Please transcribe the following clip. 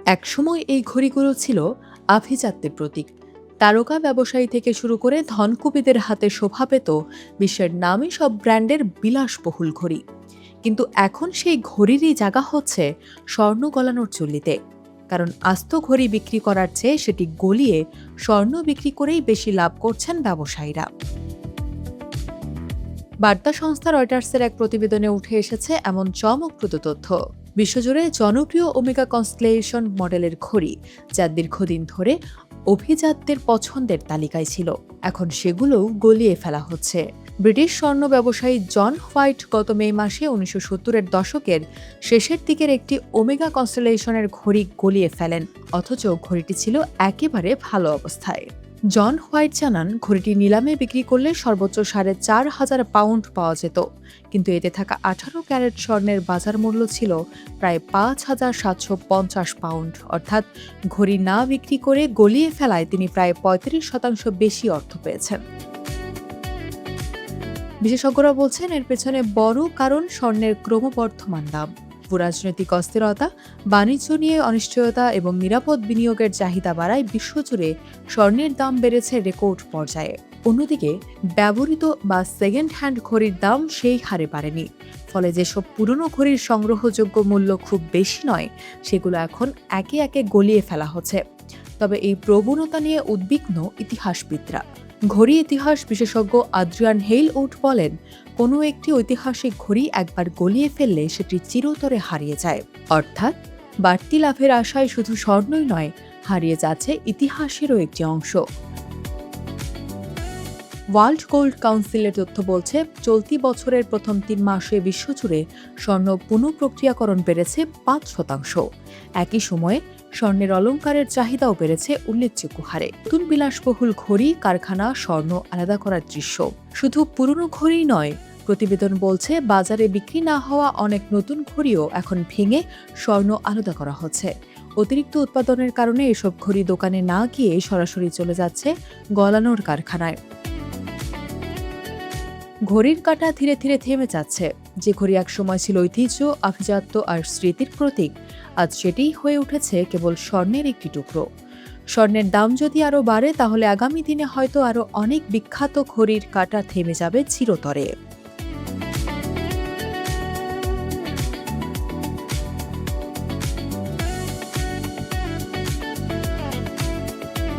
একসময় এই ঘড়িগুলো ছিল আভিজাত্যের প্রতীক। তারকা ব্যবসায়ী থেকে শুরু করে ধনকুবেদের হাতে শোভা পেত বিশ্বের নামী সব ব্র্যান্ডের বিলাসবহুল ঘড়ি। কিন্তু এখন সেই ঘড়িরই জায়গা হচ্ছে স্বর্ণ গলানোর চুল্লিতে। কারণ আস্ত ঘড়ি বিক্রি করার চেয়ে সেটি গলিয়ে স্বর্ণ বিক্রি করেই বেশি লাভ করছেন ব্যবসায়ীরা। বার্তা সংস্থা রয়টার্সের এক প্রতিবেদনে উঠে এসেছে এমন চমকপ্রদ তথ্য। বিশ্বজুড়ে জনপ্রিয় ওমেগা কনস্টেলেশন মডেলের ঘড়ি, যা দীর্ঘদিন ধরে অভিজাতদের পছন্দের তালিকায় ছিল, এখন সেগুলোও গলিয়ে ফেলা হচ্ছে। ব্রিটিশ স্বর্ণ ব্যবসায়ী জন হোয়াইট গত মে মাসে ১৯৭০-এর দশকের শেষের দিকের একটি ওমেগা কনস্টেলেশনের ঘড়ি গলিয়ে ফেলেন, অথচ ঘড়িটি ছিল একেবারে ভালো অবস্থায়। জন হোয়াইট জানান, ঘড়িটি নিলামে বিক্রি করলে সর্বোচ্চ ৪,৫০০ পাউন্ড পাওয়া যেত, কিন্তু এতে থাকা ১৮ ক্যারেট স্বর্ণের বাজার মূল্য ছিল প্রায় ৫,৭৫০ পাউন্ড। অর্থাৎ ঘড়ি না বিক্রি করে গলিয়ে ফেলায় তিনি প্রায় ৩৫% বেশি অর্থ পেয়েছেন। বিশেষজ্ঞরা বলছেন, এর পেছনে বড় কারণ স্বর্ণের ক্রমবর্ধমান দাম। রাজনৈতিক অস্থিরতা, বাণিজ্য নিয়ে অনিশ্চয়তা এবং নিরাপদ বিনিয়োগের চাহিদা বাড়ায় বিশ্বজুড়ে স্বর্ণের দাম বেড়েছে রেকর্ড পর্যায়ে। অন্যদিকে ব্যবহৃত বা সেকেন্ড হ্যান্ড ঘড়ির দাম সেই হারে বাড়েনি। ফলে যেসব পুরনো ঘড়ির সংগ্রহযোগ্য মূল্য খুব বেশি নয়, সেগুলো এখন একে একে গলিয়ে ফেলা হচ্ছে। তবে এই প্রবণতা নিয়ে উদ্বিগ্ন ইতিহাসবিদরা। ঘড়ি ইতিহাস বিশেষজ্ঞ আদ্রিয়ান হেইল-উড বলেন, কোনো একটি ঐতিহাসিক ঘড়ি একবার গলিয়ে ফেললে সেটি চিরতরে হারিয়ে যায়। অর্থাৎ বাড়তি লাভের আশায় শুধু স্বর্ণই নয়, হারিয়ে যাচ্ছে ইতিহাসেরও একটি অংশ। ওয়ার্ল্ড গোল্ড কাউন্সিলের তথ্য বলছে, চলতি বছরের প্রথম ৩ মাসে বিশ্বজুড়ে স্বর্ণ পুনঃপ্রক্রিয়াকরণ বেড়েছে ৫%। একই সময়ে স্বর্ণের অলংকারের চাহিদাও বেড়েছে উল্লেখযোগ্য হারে। নতুন বিলাসবহুল ঘড়ি, কারখানা, স্বর্ণ আলাদা করার দৃশ্য। শুধু পুরনো ঘড়ি নয়, প্রতিবেদন বলছে বাজারে বিক্রি না হওয়া অনেক নতুন ঘড়িও এখন ভেঙে স্বর্ণ আলাদা করা হচ্ছে। অতিরিক্ত উৎপাদনের কারণে এসব ঘড়ি দোকানে না গিয়ে সরাসরি চলে যাচ্ছে গলানোর কারখানায়। ঘড়ির কাঁটা ধীরে ধীরে থেমে যাচ্ছে। যে ঘড়ি একসময় ছিল ঐতিহ্য, আভিজাত্য আর স্মৃতির প্রতীক, আজ সেটিই হয়ে উঠেছে কেবল স্বর্ণের একটি টুকরো। স্বর্ণের দাম যদি আরও বাড়ে, তাহলে আগামী দিনে হয়তো আরও অনেক বিখ্যাত ঘড়ির কাঁটা থেমে যাবে চিরতরে।